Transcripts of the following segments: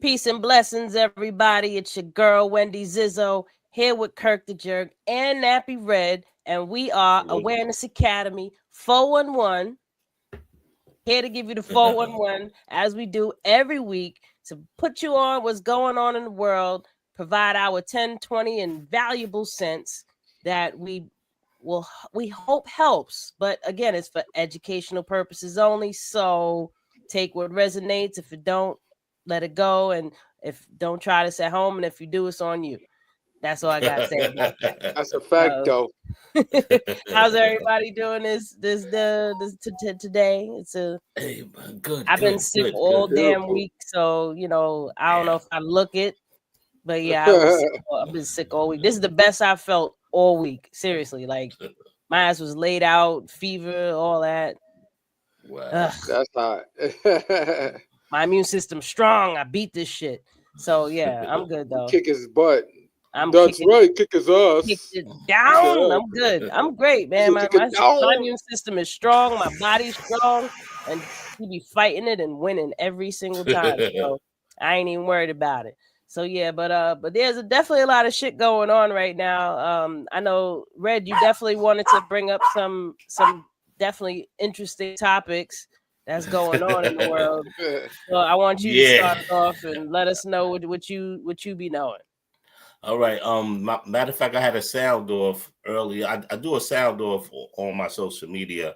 Peace and blessings, everybody. It's your girl, Wendy Zizzo, here with Kirk the Jerk and Nappy Red. And we are Awareness Academy 411. Here to give you the 411 as we do every week to put you on what's going on in the world, provide our 10, 20, and valuable cents that we hope helps. But again, it's for educational purposes only. So take what resonates. If it don't, let it go. And if don't try this at home, and if you do, it's on you. That's all I got to say about that. That's a fact, though. How's everybody doing today? It's a good. I've been sick all damn week, so I don't know if I look it, but yeah, I've been sick all week. This is the best I felt all week. Seriously, like my ass was laid out, fever, all that. Wow, that's hot. My immune system's strong. I beat this shit. So yeah, I'm good though. Kick his butt. That's right. Kick his ass. Kick it down. I'm good. I'm great, man. My immune system is strong. My body's strong, and he be fighting it and winning every single time. So I ain't even worried about it. So yeah, but there's definitely a lot of shit going on right now. I know, Red, you definitely wanted to bring up some definitely interesting topics that's going on in the world. So I want you to start off and let us know what you be knowing. All right. Matter of fact, I had a sound off earlier. I do a sound off on my social media,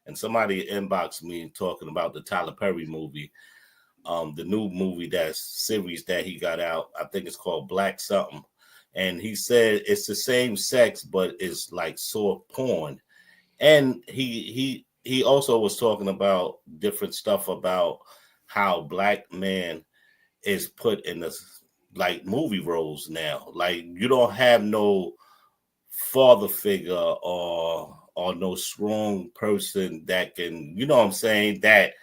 and somebody inboxed me talking about the Tyler Perry movie, the new movie series that he got out. I think it's called Black something, and he said it's the same sex, but it's like soft porn. And he also was talking about different stuff about how black man is put in the like movie roles now. Like you don't have no father figure or no strong person that can, you know what I'm saying, that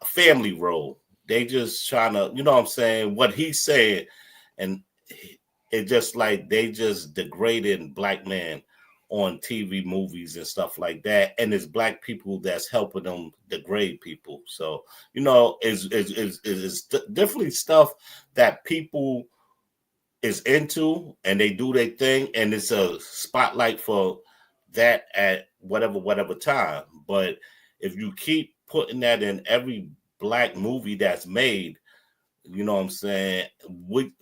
family role. They just trying to, you know what I'm saying, what he said, and it just like they just degrading black man on TV, movies, and stuff like that, and it's black people that's helping them degrade people. So is definitely stuff that people is into, and they do their thing, and it's a spotlight for that at whatever time. But if you keep putting that in every black movie that's made, you know what I'm saying?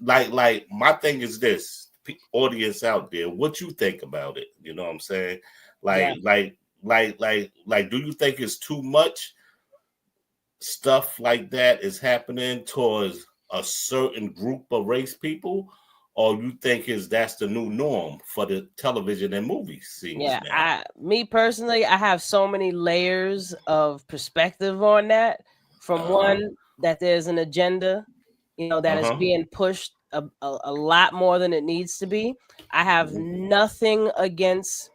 Like my thing is this. Audience out there, what you think about it? You know what I'm saying? Like do you think it's too much stuff like that is happening towards a certain group of race people, or you think that's the new norm for the television and movie scenes? Yeah, me personally, I have so many layers of perspective on that. From one, that there's an agenda, that is being pushed a lot more than it needs to be. I have nothing against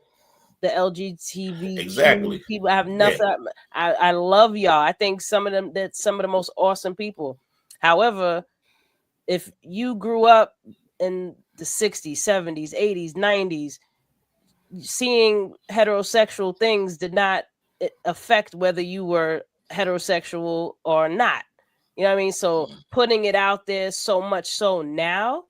the LGBTQ people. I have nothing. Yeah. I love y'all. I think some of the most awesome people. However, if you grew up in the 60s, 70s, 80s, 90s, seeing heterosexual things did not affect whether you were heterosexual or not. You know what I mean? So putting it out there so much so now,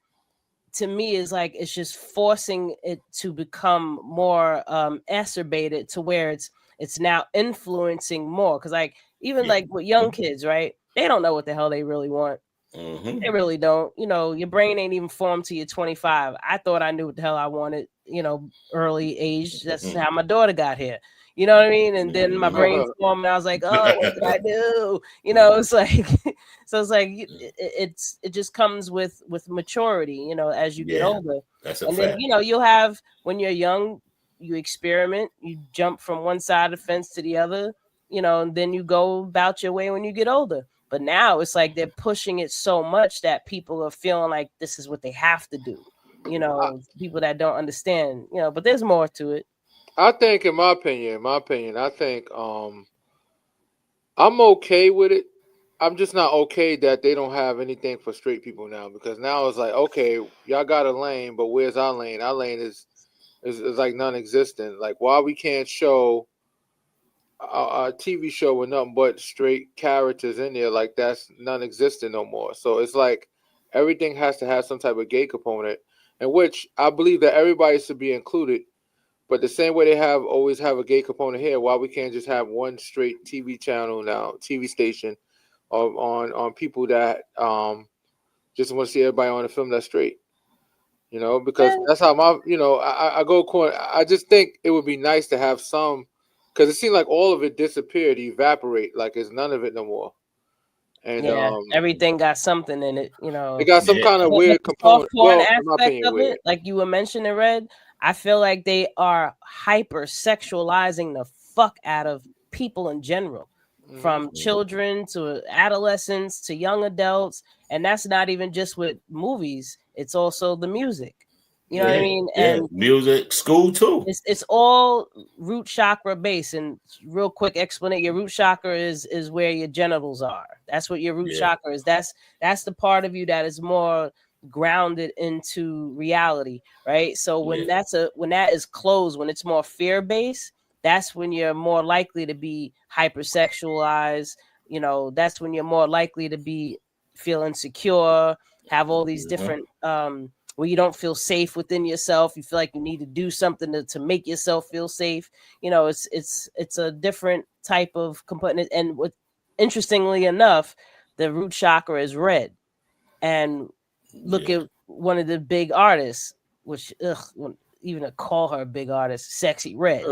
to me, is like it's just forcing it to become more exacerbated to where it's now influencing more. Because like even like with young kids, right? They don't know what the hell they really want. They really don't. Your brain ain't even formed till you're 25. I thought I knew what the hell I wanted, early age. That's how my daughter got here. You know what I mean? And then my brain formed, and I was like, oh, what did I do? It's like, so it's like, it just comes with maturity, as you get older. That's a and fact. Then, you'll have, when you're young, you experiment, you jump from one side of the fence to the other, and then you go about your way when you get older. But now it's like they're pushing it so much that people are feeling like this is what they have to do. People that don't understand, but there's more to it. I think, in my opinion, I think I'm okay with it. I'm just not okay that they don't have anything for straight people now, because now it's like, okay, y'all got a lane, but where's our lane? Our lane is like non-existent. Like, why we can't show a TV show with nothing but straight characters in there, like that's non-existent no more. So it's like everything has to have some type of gay component, in which I believe that everybody should be included. But the same way they have always have a gay component here, why we can't just have one straight TV channel now, TV station, on people that just want to see everybody on the film that's straight. Because that's how I go. I just think it would be nice to have some, because it seemed like all of it disappeared, evaporate, like it's none of it no more. And everything got something in it. It got some kind of weird the soft component. porn Well, in my aspect opinion, of weird. it, like you were mentioning, Red. I feel like they are hyper sexualizing the fuck out of people in general, from children to adolescents to young adults, and that's not even just with movies. It's also the music. You know what I mean? And music, school too. It's all root chakra based. And real quick explanation: your root chakra is where your genitals are. That's what your root chakra is. That's the part of you that is more grounded into reality, right? So when that is closed, when it's more fear based, that's when you're more likely to be hypersexualized. That's when you're more likely to be feel insecure, have all these different where you don't feel safe within yourself. You feel like you need to do something to make yourself feel safe. It's a different type of component. And what, interestingly enough, the root chakra is red. And look at one of the big artists, which even to call her a big artist, Sexy Red.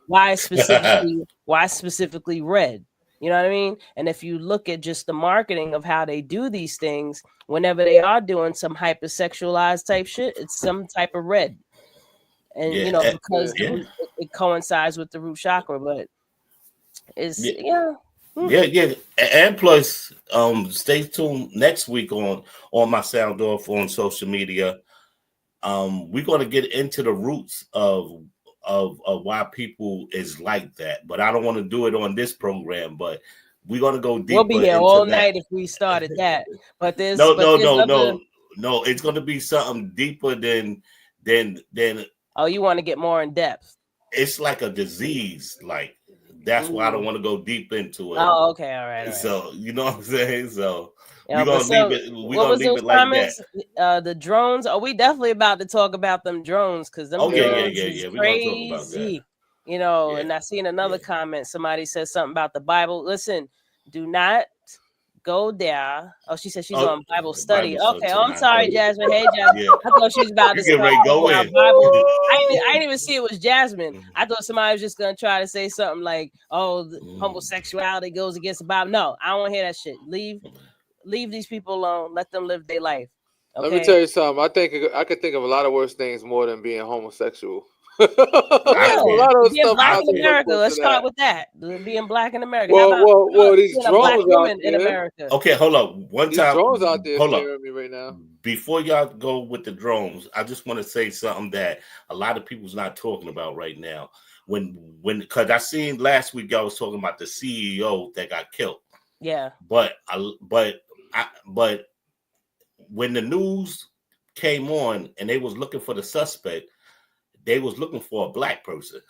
Why specifically red? You know what I mean? And if you look at just the marketing of how they do these things, whenever they are doing some hypersexualized type shit, it's some type of red. And because it coincides with the root chakra, but it's And plus, stay tuned next week on my sound off on social media. We're gonna get into the roots of why people is like that, but I don't want to do it on this program. But we're gonna go deeper. We'll be here all night if we started that. But there's no. It's gonna be something deeper than. Oh, you want to get more in depth? It's like a disease, like. That's why I don't want to go deep into it. Oh, okay, all right. So you know what I'm saying. So we're gonna leave it. We're gonna leave it like that. The drones. Are we definitely about to talk about them drones? Because them drones is crazy. And I seen another comment. Somebody said something about the Bible. Listen, do not go there. Oh, she said she's on Bible study. Okay, I'm sorry, Jasmine. Hey, Jasmine. I thought she was about to start go in. Bible. I didn't even see it was Jasmine. I thought somebody was just gonna try to say something like, "Oh, homosexuality goes against the Bible." No, I don't want to hear that shit. Leave these people alone. Let them live their life. Okay? Let me tell you something. I think I could think of a lot of worse things more than being homosexual. Being black in America. Let's start with that. Being black in America. Well, these drones out there in America. Okay, hold on. These drones out there scaring me right now. Before y'all go with the drones, I just want to say something that a lot of people's not talking about right now. Because I seen last week y'all was talking about the CEO that got killed. Yeah. But when the news came on and they was looking for the suspect, they was looking for a black person.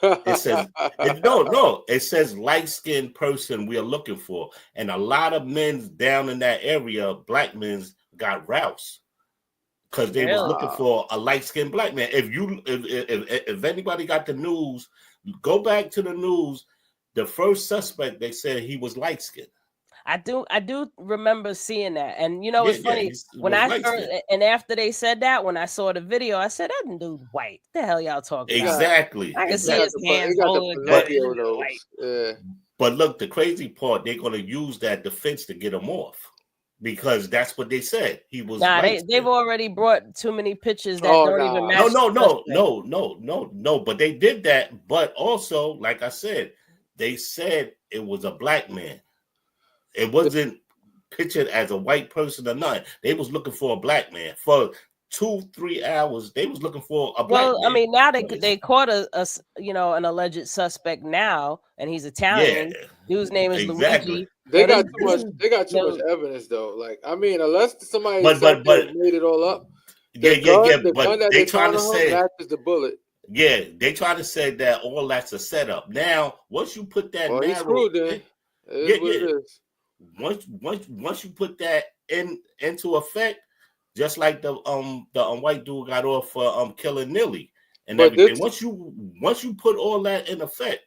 It says it says light-skinned person we are looking for. And a lot of men down in that area, black men, got roused because they was looking for a light-skinned black man. If anybody got the news, go back to the news. The first suspect, they said he was light-skinned. I do remember seeing that. And it's funny when I first, and after they said that, when I saw the video, I said, that dude white. What the hell y'all talking about? Exactly. I can see his hands holding white. But look, the crazy part, they're gonna use that defense to get him off. Because that's what they said. He was they've already brought too many pictures that don't even match. No. But they did that. But also, like I said, they said it was a black man. It wasn't pictured as a white person or not. They was looking for a black man for 2-3 hours. They was looking for a black man. Well, I mean, now they caught an alleged suspect now, and he's Italian. Yeah, dude's name is Luigi. They got too much evidence though. Like, I mean, unless somebody made it all up. The gun that they trying to say matches the bullet. Yeah, they try to say that all that's a setup. Now, once you put that Well, he's narrow, screwed then. It is yeah, what it yeah. is. Once you put that into effect, just like the white dude got off for killing Nilly and But everything. this, Once you put all that in effect,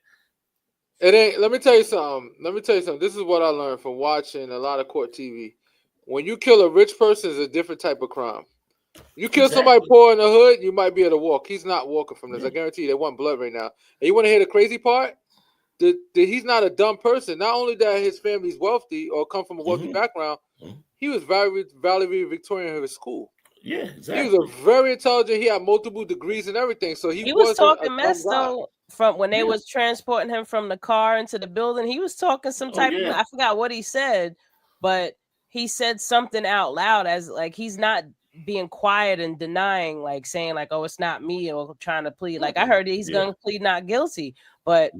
it ain't. Let me tell you something. Let me tell you something. This is what I learned from watching a lot of court TV. When you kill a rich person, it's a different type of crime. You kill somebody exactly. poor in the hood, you might be able to walk. He's not walking from this. Yeah. I guarantee you, they want blood right now. And you want to hear the crazy part? He's not a dumb person. Not only that his family's wealthy or come from a wealthy background, he was Valerie Victorian in his school. Yeah, He was a exactly. very intelligent. He had multiple degrees and everything, so he He was wasn't a talking dumb mess guy. though from when they Yeah. was transporting him from the car into the building. He was talking some Oh type of, yeah. I forgot what he said, but he said something out loud as like he's not being quiet and denying, like saying like, oh, it's not me, or trying to plead. Like I heard he's Yeah. gonna plead not guilty, but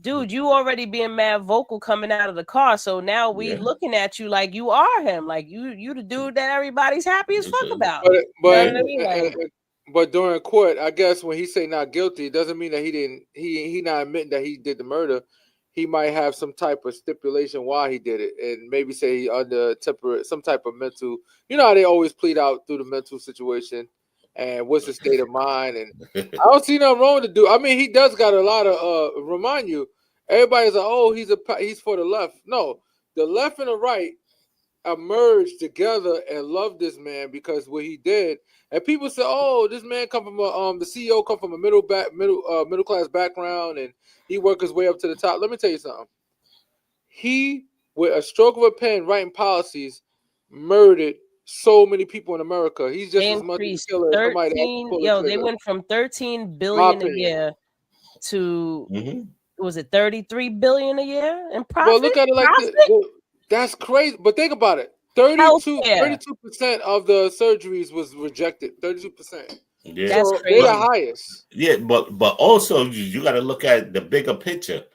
dude, you already being mad vocal coming out of the car. So now we Yeah. looking at you like you are him. Like you the dude that everybody's happy as fuck about. But You know but what I mean? Like but during court, I guess when he say not guilty, it doesn't mean that he didn't. He not admitting that he did the murder. He might have some type of stipulation why he did it, and maybe say he under temporary some type of mental. You know how they always plead out through the mental situation, and what's the state of mind. And I don't see nothing wrong to do. I mean, he does got a lot of remind you. Everybody's like, oh, he's for the left. No, the left and the right emerged together and loved this man because what he did. And people say, "Oh, this man come from a the CEO come from a middle class background, and he worked his way up to the top." Let me tell you something. He, with a stroke of a pen, writing policies, murdered so many people in America. He's just they as much of a increased killer as somebody that has to 13, pull the yo, they trigger. went from 13 My billion a opinion. year to Mm-hmm. was it 33 billion a year in Well, profit? look at it like Profit? that's crazy. But think about it. 32 Healthcare. percent of the surgeries was rejected. 32%. Yeah. That's So they're the But crazy. highest. yeah, but also you got to look at the bigger picture.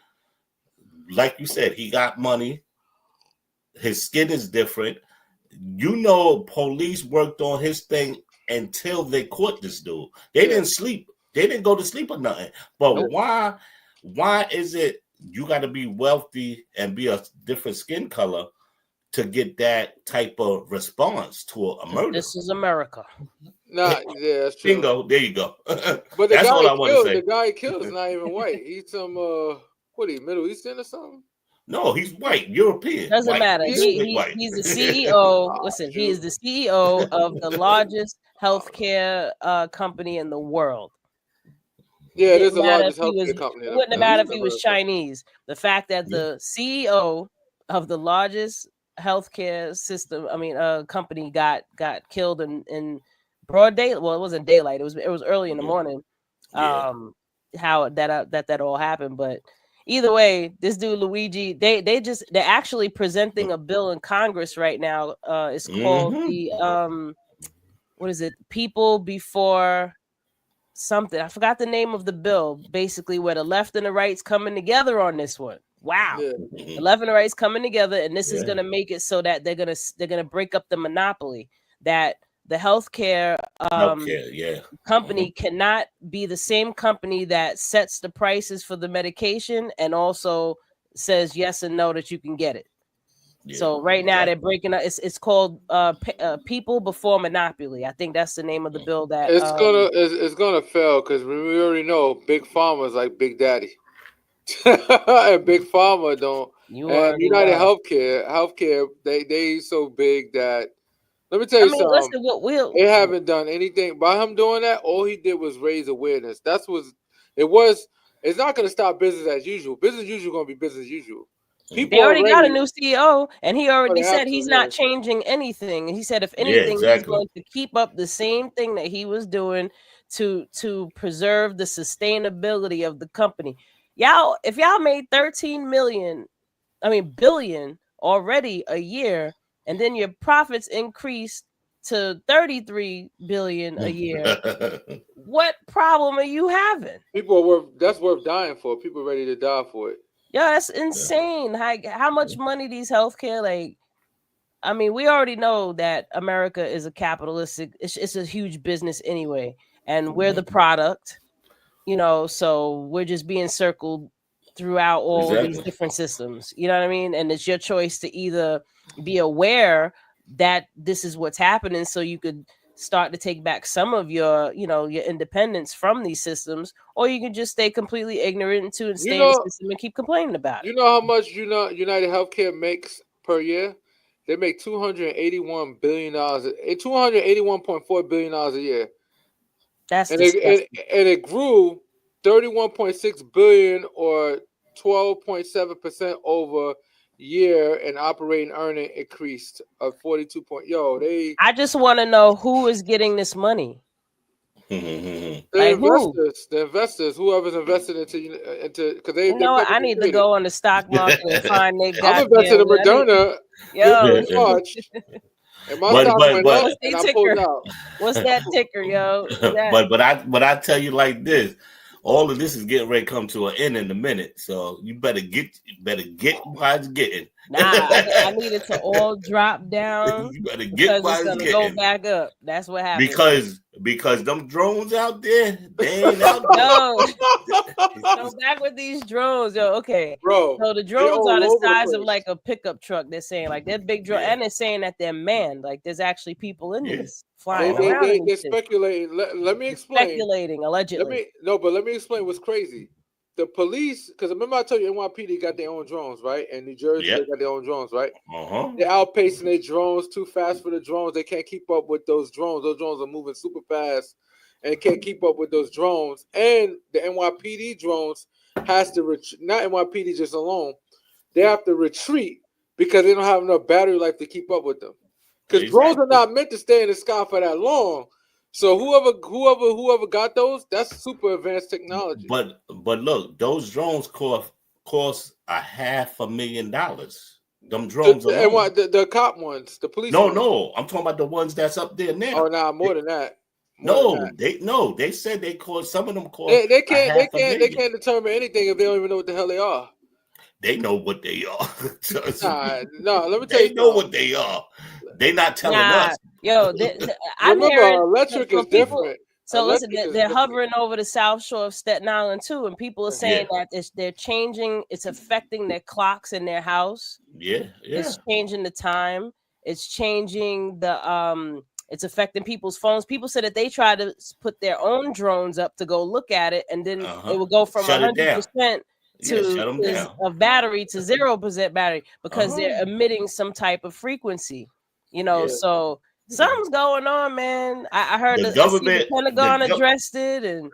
Like you said, he got money. His skin is different. You know, police worked on his thing until they caught this dude. They Yeah. didn't sleep. They didn't go to sleep or nothing. But Nope. why is it you got to be wealthy and be a different skin color to get that type of response to a murder? This is America. Nah, yeah, that's true. Bingo. There you go. But That's all I want to the say. guy he killed is not even white. He's some what he Middle Eastern or something? No, he's white, European, Doesn't white, matter. Yeah. slick white. He's the CEO. Ah, Listen, he shoot. is the CEO of the largest healthcare company in the world. Yeah, it is Didn't the matter if largest he was. healthcare It company wouldn't have in mattered if he was America. Chinese. The fact that Yeah. the CEO of the largest healthcare system, company, got killed in broad daylight. Well, it wasn't daylight. It was early in the morning. Yeah. How that all happened, but either way, this dude Luigi, they're actually presenting a bill in Congress right now. It's called Mm-hmm. the what is it? People Before something. I forgot the name of the bill. Basically, where the left and the right's coming together on this one. Wow. Yeah. The left and the right's coming together, and this is Yeah. going to make it so that they're gonna break up the monopoly that the healthcare Healthcare, yeah. company cannot be the same company that sets the prices for the medication and also says yes and no that you can get it. Yeah. So right now they're Exactly. breaking up. It's called People Before Monopoly. I think that's the name of the bill that It's gonna fail because we already know big pharma is like Big Daddy. And big pharma don't you and already United know. Healthcare, they so big that let me tell I you mean, something. listen, what we'll They haven't done anything by him doing that. All he did was raise awareness. That's was it was. It's not going to stop business as usual. Business as usual going to be business as usual. they People already got a already, new CEO, and he oh, already they have said to. he's Yeah. not changing anything. He said, if Yeah, anything, he's exactly. going to keep up the same thing that he was doing to preserve the sustainability of the company. Y'all, if y'all made 13 billion already a year, and then your profits increased to 33 billion a year, what problem are you having? People are worth. That's worth dying for. People are ready to die for it. Yeah, that's insane. How much money these healthcare, like, I mean, we already know that America is a capitalistic, it's a huge business anyway, and we're the product. So we're just being circled throughout all of these different systems. You know what I mean? And it's your choice to either be aware that this is what's happening, so you could start to take back some of your independence from these systems, or you can just stay completely ignorant to and stay in the system and keep complaining about it. You know how much United Healthcare makes per year? They make $281 billion, $281.4 billion a year. That's disgusting. And it grew 31.6 billion or 12.7% over year, and operating earning increased of 42 point. I just want to know who is getting this money. The investors, whoever's invested into because they. I need to go on the stock market and find they got. I'm invested in Moderna. March. And my stock went up, and I pulled out. What's that ticker, yo? But I tell you like this. All of this is getting ready to come to an end in a minute, so you better get while it's getting. Nah, I need it to all drop down. You better get while it's gonna go back up. That's what happens. Because them drones out there, they ain't out there. So back with these drones, yo. Okay, bro. So the drones are the size of like a pickup truck. They're saying like they're big drones, and they're saying that they're manned. Like there's actually people in these flying around. They're speculating. Let me explain. Speculating allegedly. Let me explain what's crazy. The police, because remember I told you NYPD got their own drones, right? And New Jersey, they got their own drones, right? They're outpacing their drones, too fast for the drones. They can't keep up with those drones. Those drones are moving super fast and can't keep up with those drones. And the NYPD drones has to not NYPD just alone. They have to retreat because they don't have enough battery life to keep up with them. Because drones are not meant to stay in the sky for that long. So whoever got those, that's super advanced technology. But look, those drones cost $500,000. Them drones the cop ones, the police. No, I'm talking about the ones that's up there now. Oh, nah, more than that. They said they cost. Some of them cost. They can't determine anything if they don't even know what the hell they are. They know what they are. No, let me tell you. They know what they are. They not telling us. Yo, I'm hearing electric is different. So listen, they're hovering over the South Shore of Staten Island too, and people are saying that they're changing. It's affecting their clocks in their house. Yeah. It's changing the time. It's changing the It's affecting people's phones. People said that they tried to put their own drones up to go look at it, and then it would go from 100% of battery to 0% battery because they're emitting some type of frequency. So something's going on, man. I heard the Pentagon addressed it, and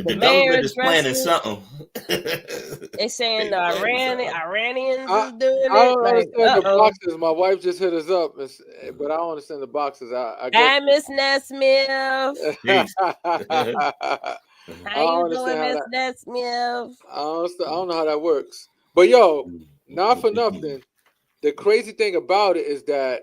the government is planning something. They're saying the Iranians is doing it. I don't understand the boxes. My wife just hit us up, but I don't understand the boxes. Hi, Miss Nesmith. How you doing, Miss Nesmith? I don't know how that works. But yo, not for nothing. The crazy thing about it is that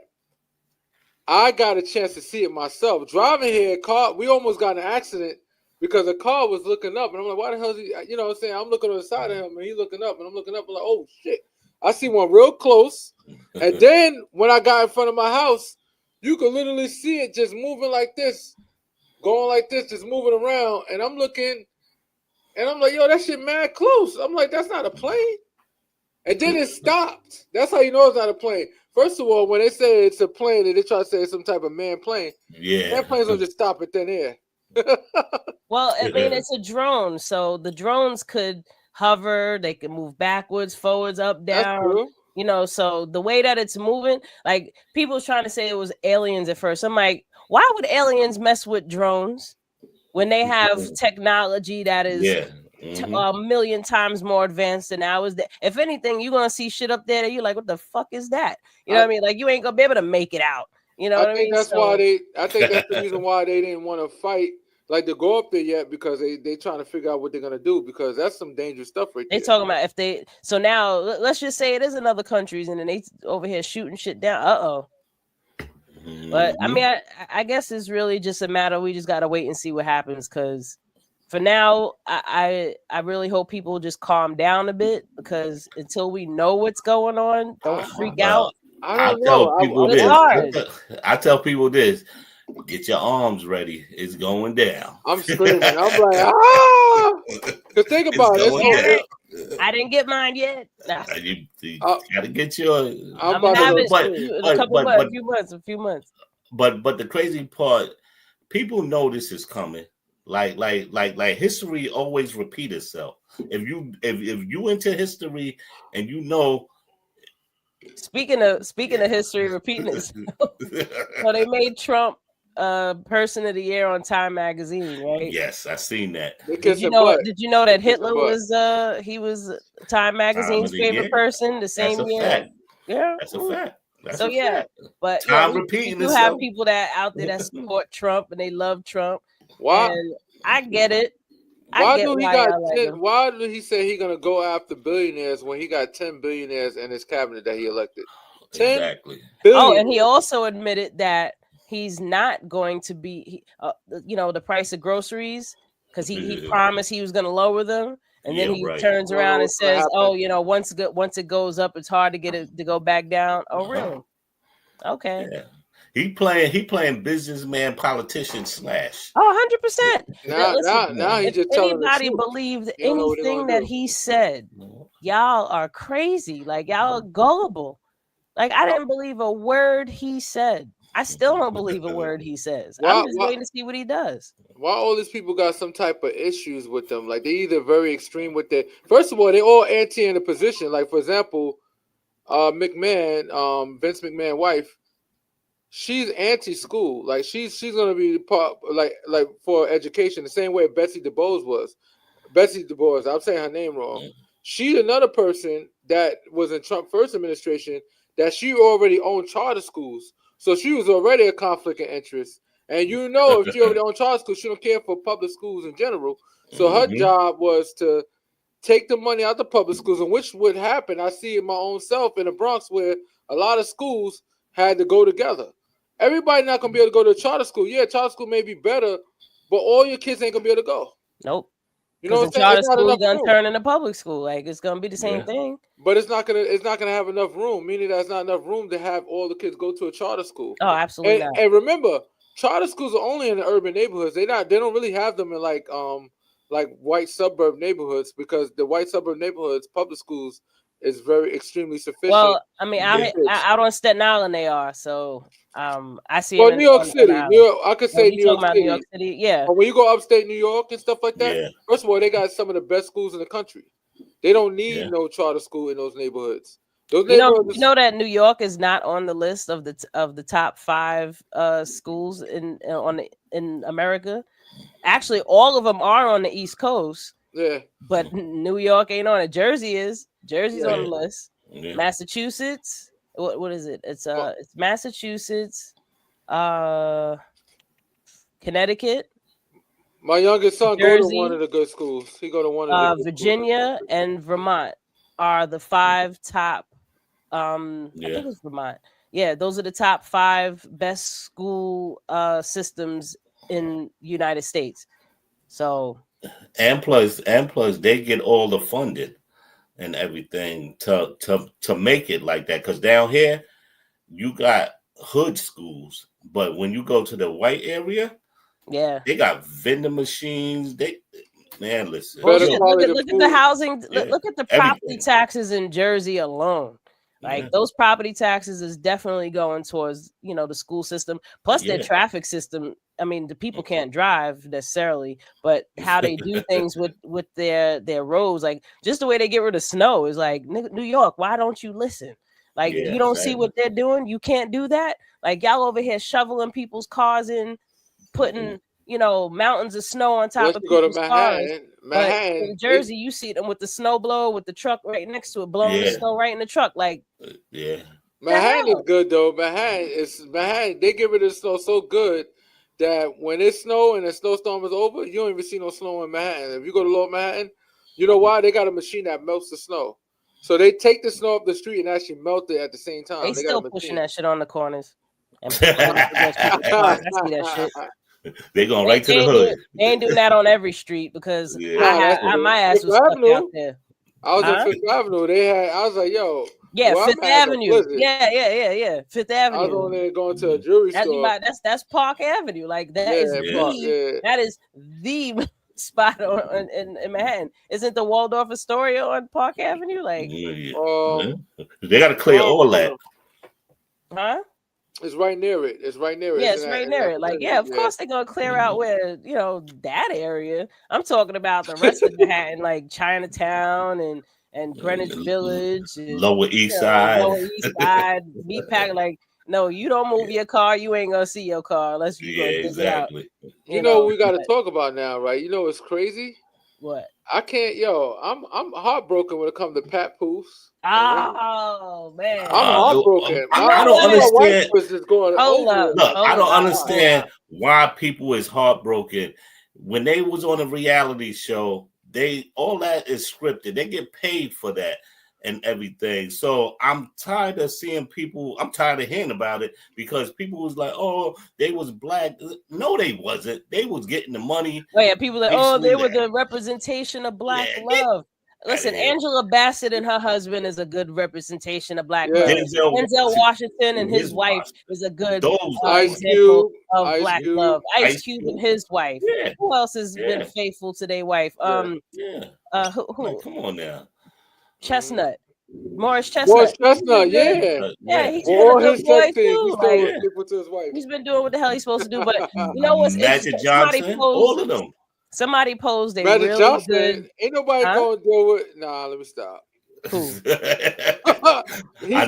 I got a chance to see it myself. Driving here, we almost got in an accident because a car was looking up. And I'm like, why the hell is he? You know what I'm saying? I'm looking on the side of him and he's looking up. And I'm looking up. I'm like, oh, shit. I see one real close. And then when I got in front of my house, you could literally see it just moving like this, going like this, just moving around. And I'm looking and I'm like, yo, that shit mad close. I'm like, that's not a plane. And then it stopped. That's how you know it's not a plane. First of all, when they say it's a plane and they try to say it's some type of manned plane, that plane's gonna just stop in thin air. Well, I mean, it's a drone, so the drones could hover, they can move backwards, forwards, up, down. So the way that it's moving, like people trying to say it was aliens at first. I'm like, why would aliens mess with drones when they have technology that is a million times more advanced than ours? If anything, you're gonna see shit up there that you're like, what the fuck is that? You know what I mean? Like you ain't gonna be able to make it out. You know what I mean? I think that's the reason why they didn't want to fight, like to go up there yet, because they trying to figure out what they're gonna do, because that's some dangerous stuff right there. They talking about so now let's just say it is in other countries and then they over here shooting shit down. But I mean, I guess it's really just a matter. We just gotta wait and see what happens, because for now, I really hope people just calm down a bit, because until we know what's going on, don't freak out. I don't know. I tell people this. Get your arms ready. It's going down. I'm screaming. I'm like, ah! Because think about it. I didn't get mine yet. Nah. You gotta get your. I'm gonna have it in a few months. But the crazy part, people know this is coming. Like history always repeat itself. If you into history and you know. Speaking of history repeating itself, so they made Trump person of the year on Time magazine, right? Yes, I seen that. Did you know that Hitler was he was Time magazine's favorite person the same year? Fact. Yeah, that's a fact. But Time repeating you have people that out there that support Trump and they love Trump. Why? And I get it. Why did he say he's gonna go after billionaires when he got 10 billionaires in his cabinet that he elected? 10 exactly. Oh, and he also admitted that he's not going to be, the price of groceries, because he promised he was going to lower them, and then he turns around and says, once it goes up, it's hard to get it to go back down. Oh, really? Okay. Yeah. He playing businessman, politician / Oh, 100%. Now he just telling the truth. Anybody believed anything that he said, y'all are crazy. Like, y'all are gullible. Like, I didn't believe a word he said. I still don't believe a word he says. I'm just waiting to see what he does. Why all these people got some type of issues with them? Like, they either very extreme with their. First of all, they all anti in a position. Like, for example, McMahon, Vince McMahon's wife, she's anti-school. Like, she's gonna be part like for education the same way Betsy DuBois was. Betsy DuBois, I'm saying her name wrong. She's another person that was in Trump first administration that she already owned charter schools. So she was already a conflict of interest. And if she already owned charter schools, she don't care for public schools in general. So her job was to take the money out of public schools, and which would happen. I see it my own self in the Bronx where a lot of schools had to go together. Everybody not going to be able to go to a charter school. Yeah, charter school may be better, but all your kids ain't going to be able to go. Nope. You know what I'm saying? Charter school is gonna turn into public school. Like, it's gonna be the same thing. But it's not gonna have enough room. Meaning there's not enough room to have all the kids go to a charter school. Oh, absolutely not. And remember, charter schools are only in the urban neighborhoods. They don't really have them in like white suburb neighborhoods, because the white suburb neighborhoods public schools is very extremely sufficient. Well, I mean, out on Staten Island they are. So I see. Well, New York City. I could say New York City. New York City. Yeah. But when you go upstate New York and stuff like that, first of all, they got some of the best schools in the country. They don't need no charter school in those neighborhoods. You know that New York is not on the list of the top 5 schools in America. Actually, all of them are on the East Coast. Yeah. But New York ain't on it. Jersey is. Jersey's on the list. Yeah. Massachusetts. What is it? It's Massachusetts, Connecticut. My youngest son goes to one of the good schools. He go to one of the Virginia and Vermont are the 5 top. I think it's Vermont. Yeah, those are the top 5 best school systems in United States. So, and plus, they get all the funding and everything to make it like that. Because down here, you got hood schools, but when you go to the white area, they got vending machines. Listen. Look at the housing. Look at the property taxes in Jersey alone. Like, those property taxes is definitely going towards, the school system, plus their traffic system. I mean, the people can't drive necessarily, but how they do things with their roads, like just the way they get rid of snow is like, New York, why don't you listen? Like, you don't see what they're doing. You can't do that. Like, y'all over here shoveling people's cars in, putting, mountains of snow on top of people's cars. But in Jersey, you see them with the snow blower with the truck right next to it, blowing the snow right in the truck. Like, Manhattan is good though. Manhattan, they get rid of the snow so good that when it snow and the snowstorm is over, you don't even see no snow in Manhattan. If you go to Lower Manhattan, you know why? They got a machine that melts the snow. So they take the snow up the street and actually melt it at the same time. They still pushing that shit on the corners. I see that shit. They going right to the hood. They ain't doing that on every street because my ass was stuck out there. I was on Fifth Avenue. I was like, yo. Yeah, Well, Fifth I'm at a Avenue. Blizzard. Yeah. Fifth I was Avenue. on there going to a jewelry store. That's Park Avenue. Like Yeah, yeah. that is the spot in Manhattan. Isn't the Waldorf Astoria on Park Avenue? Like, they got to clear all that. Huh? It's right near it. It's right near it. Yeah, it's right near it. Like, yeah, of course they're gonna clear out where that area. I'm talking about the rest of Manhattan, like Chinatown and Greenwich Village, and, Lower East Side, Lower East Side, Meatpack. Like, no, you don't move your car, you ain't gonna see your car unless you gonna dig it out. You know what we got to talk about now, right? You know what's crazy? What? I can't, I'm heartbroken when it comes to Pat Poose. Oh man, I'm heartbroken. I don't understand. My wife was just going over. Look, I don't understand why people is heartbroken when they was on a reality show. All that is scripted. They get paid for that and everything. So I'm tired of seeing people. I'm tired of hearing about it because people was like, "Oh, they was black." No, they wasn't. They was getting the money. Oh yeah, people like, they were the representation of black love. Listen, Angela Bassett and her husband is a good representation of black love. Denzel Washington and his wife is a good example of black love. Ice Cube and his wife. Yeah. Who else has been faithful to their wife? Who? Like, come on now. Chestnut. Morris Chestnut. Yeah. He's been a good boy too. Like, people to his wife. He's been doing what the hell he's supposed to do. But you know what's Magic Johnson? All of them. Somebody posed a Magic really Johnson, good. Ain't nobody going to deal with. Nah, let me stop. I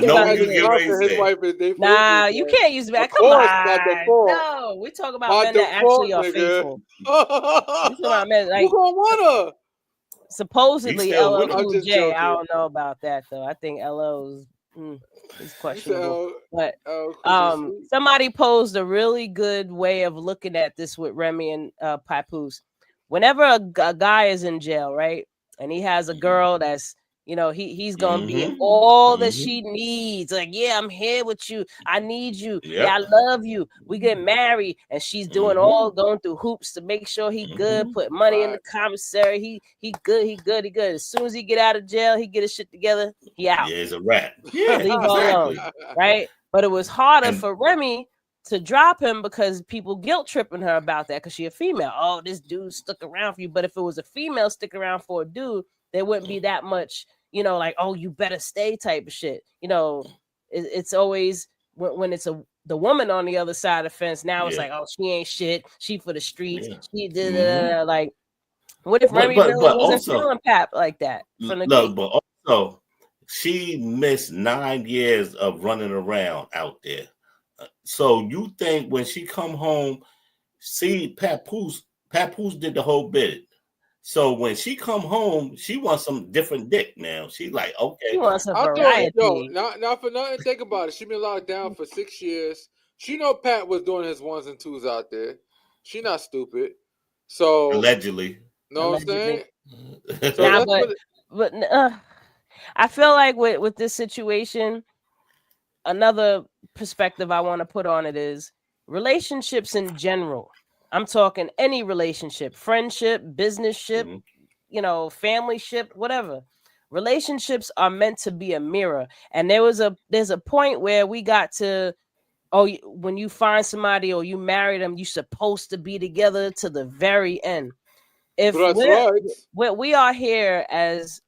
know you get his wife is they. Nah, you can't use that. Come on. No, we talk about men that actually are faithful. We talk about men like you gonna want her. Supposedly LL Cool J. I don't know about that though. I think LL's is questionable. But somebody posed a really good way of looking at this with Remy and Papoose. Whenever a guy is in jail, right, and he has a girl that's he's gonna be all that she needs. Like, yeah, I'm here with you. I need you. Yep. Yeah, I love you. We get married, and she's doing going through hoops to make sure he good. Put money in the commissary. He good. As soon as he get out of jail, he get his shit together. He out. Yeah, he's a rat. Yeah, leave her alone, right? But it was harder for Remy to drop him because people guilt tripping her about that because she a female. Oh, this dude stuck around for you. But if it was a female sticking around for a dude, there wouldn't be that much. Like, oh, you better stay type of shit. It's always when it's the woman on the other side of the fence. Now it's like, oh, she ain't shit. She for the streets. She did like. What if Remy really wasn't feeling Pap like that? But also, she missed 9 years of running around out there. So you think when she come home, see Papoose did the whole bit. So when she come home, she wants some different dick now. She's like, okay. She wants a variety. Not for nothing. Think about it. She been locked down for 6 years. She know Pat was doing his ones and twos out there. She not stupid. So allegedly. Know what I'm saying? So but I feel like with this situation, another perspective I want to put on it is relationships in general. I'm talking any relationship, friendship, business ship, family ship, whatever. Relationships are meant to be a mirror. And there's a point where we got to, when you find somebody or you marry them, you're supposed to be together to the very end. If we are here as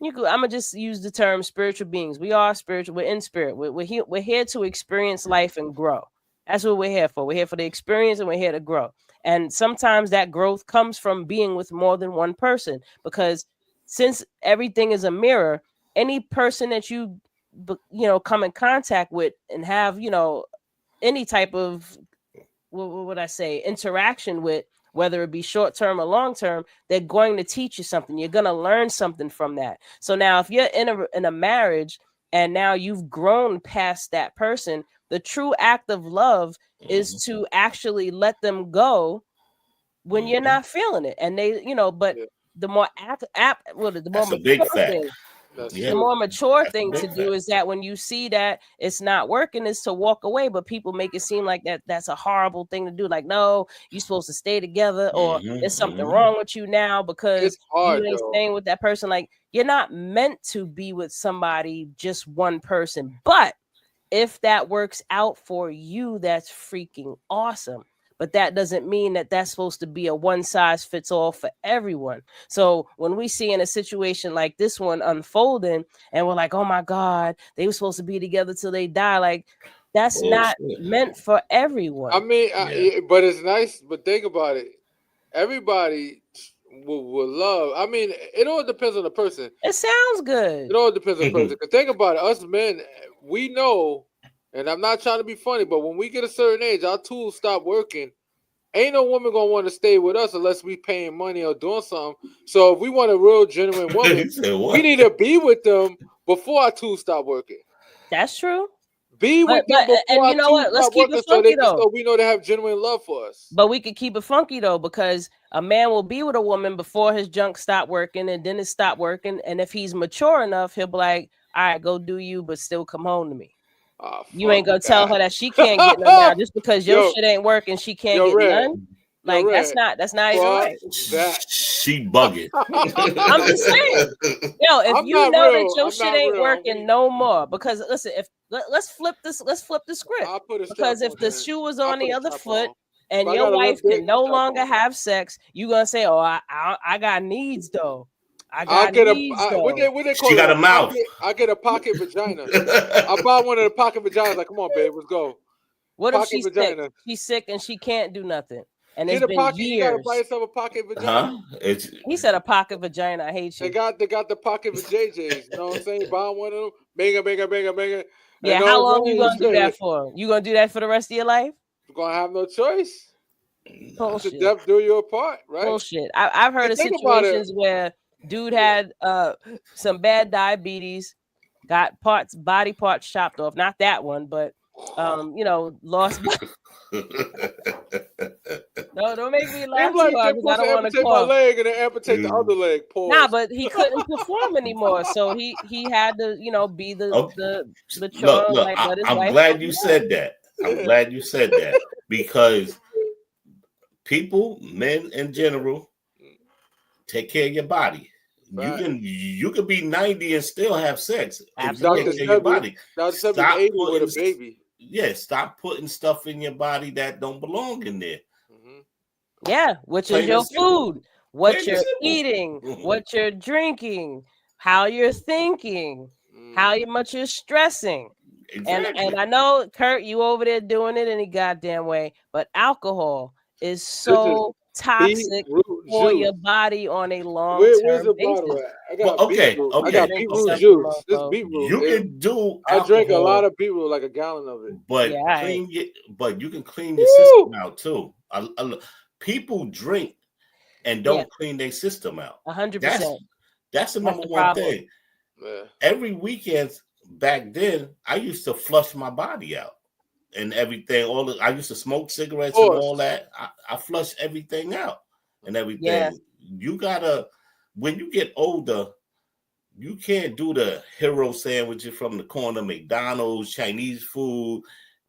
I'm gonna just use the term spiritual beings. We are spiritual. We're in spirit. We're here to experience life and grow. That's what we're here for. We're here for the experience and we're here to grow. And sometimes that growth comes from being with more than one person, because since everything is a mirror, any person that you come in contact with and have, any type of, what would I say, interaction with, whether it be short term or long term, they're going to teach you something. You're going to learn something from that. So now if you're in a marriage and now you've grown past that person, the true act of love is to actually let them go when you're not feeling it. And they, but the more the more that's a big fact. That's Yeah. The true. more mature That's a thing to big do fact. is that when you see that it's not working, is to walk away. But people make it seem like that's a horrible thing to do. Like, no, you're supposed to stay together, or there's something wrong with you now because It's you hard ain't though. staying with that person. Like, you're not meant to be with somebody, just one person. But if that works out for you, that's freaking awesome. But that doesn't mean that that's supposed to be a one size fits all for everyone. So when we see in a situation like this one unfolding, and we're like, oh my God, they were supposed to be together till they die. Like, that's not Bullshit. meant for I everyone. mean, Yeah. yeah, but it's nice. But think about it. Everybody will love. I mean, it all depends on the person. It sounds It good. all depends on the person. Cause think about it. Us men, we know, and I'm not trying to be funny, but when we get a certain age, our tools stop working. Ain't no woman gonna want to stay with us unless we paying money or doing something. So if we want a real genuine woman, He said we what? need to be with them before our tools stop working. That's true. Be with them But before and our you know tools what? Let's stop keep working, it funky though. so we know they have genuine love for us. But we could keep it funky though, because a man will be with a woman before his junk stop working, and then it stop working. And if he's mature enough, he'll be like, "All right, go do you, but still come home to me." Ah, You fuck ain't gonna tell that. her that she can't get none now just because your yo, shit ain't working. She can't yo, get Red, none. yo, Like Red. that's not even Fuck right. that. She bugging. I'm just saying. Yo, if I'm you not know that real. your I'm shit not ain't real. I'm working weak. no more, because listen, if let's flip the script. I'll put a strap Because on if the then. shoe was I'll on put the a other strap foot on. If and I your got a wife limp dick, can no strap longer on. have sex, you gonna say, "Oh, I got needs though. I I'll got get needs though." what they She call it, got a a mouth. pocket. I get a pocket vagina. I buy one of the pocket vaginas. Like, come on, babe, let's go. What if Pocket she's sick? vagina. She's sick and she can't do nothing, and it's Get a been pocket. You gotta buy years. yourself a pocket vagina. Huh? It's He said a pocket vagina. I hate you. They got the pocket vajayjays. You know what I'm saying? Buy one of them. Banga, banga, banga, banga. You Yeah, know how what long I'm you saying? gonna do that for? You gonna do that for the rest of your life? You're gonna have no choice. To Bullshit. death do you apart, right? Bullshit. I've heard And of think about it. situations where dude Yeah. had some bad diabetes, got body parts chopped off. Not that one, but lost. No, don't make me They laugh be too like, they're hard because I supposed to don't want to amputate my cough. leg and then amputate the other leg. Nah, Pause. but he couldn't perform anymore, so he had to be okay. the Look, chore, look. like let his I'm wife glad help you him out. said that. I'm glad you said that because people, men in general, take care of your body. Right. You can be 90 and still have sex if you take Dr. Absolutely. care of your body. Sebi's Stop 80 with putting a baby. stop putting stuff in your body that don't belong in there. Mm-hmm. Yeah, which is Plain and your simple. food, what Plain and you're simple. eating, Mhm. what you're drinking, how you're thinking, how much you're stressing. And Exactly. I know, Kurt, you over there doing it any goddamn way, but alcohol is Listen, so toxic beetroot for juice. your body on a long-term Where's the bottle basis. at? I Well, got okay, beetroot. I You got okay, drinking beetroot okay. something, juice. This mofo. beetroot You is. can do I drink a lot alcohol, of beetroot, like a gallon of it. Yeah, but all right. you can clean your system Woo! out too. People drink and Yeah, don't clean their system out. 100%. That's the That's number the one problem. thing. Yeah. Every weekend back then, I used to flush my body out and everything. I used to smoke cigarettes Of and course. all that. I flush everything out and Yeah, everything. You gotta when you get older, you can't do the hero sandwiches from the corner, McDonald's, Chinese food,